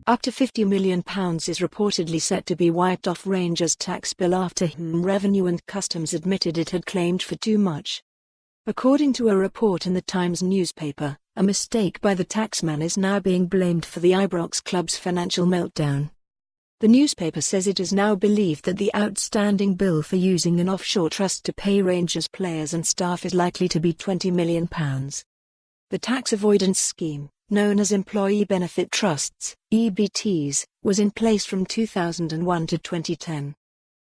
Up to £50 million is reportedly set to be wiped off Rangers' tax bill after Revenue and Customs admitted it had claimed for too much. According to a report in the Times newspaper, a mistake by the taxman is now being blamed for the Ibrox club's financial meltdown. The newspaper says it is now believed that the outstanding bill for using an offshore trust to pay Rangers players and staff is likely to be £20 million. The tax avoidance scheme, known as Employee Benefit Trusts, EBTs, was in place from 2001 to 2010.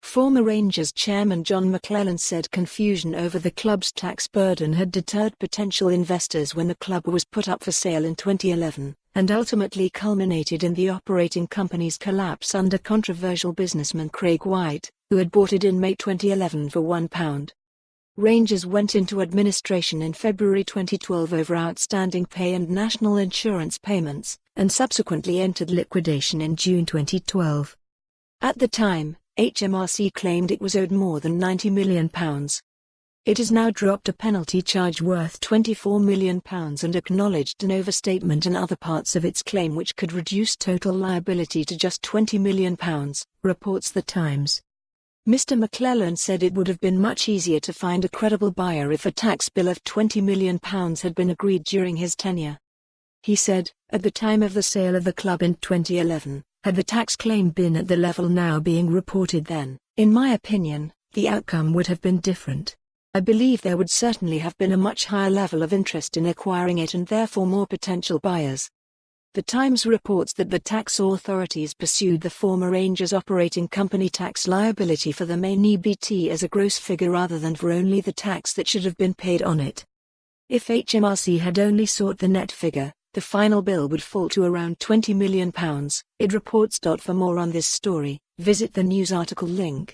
Former Rangers chairman John McClelland said confusion over the club's tax burden had deterred potential investors when the club was put up for sale in 2011, and ultimately culminated in the operating company's collapse under controversial businessman Craig Whyte, who had bought it in May 2011 for £1. Rangers went into administration in February 2012 over outstanding pay and national insurance payments, and subsequently entered liquidation in June 2012. At the time, HMRC claimed it was owed more than £90 million. It has now dropped a penalty charge worth £24 million and acknowledged an overstatement in other parts of its claim which could reduce total liability to just £20 million, reports The Times. Mr. McClelland said it would have been much easier to find a credible buyer if a tax bill of £20 million had been agreed during his tenure. He said, at the time of the sale of the club in 2011, had the tax claim been at the level now being reported then, in my opinion, the outcome would have been different. I believe there would certainly have been a much higher level of interest in acquiring it and therefore more potential buyers. The Times reports that the tax authorities pursued the former Rangers operating company tax liability for the main EBT as a gross figure rather than for only the tax that should have been paid on it. If HMRC had only sought the net figure, the final bill would fall to around £20 million, it reports. For more on this story, visit the news article link.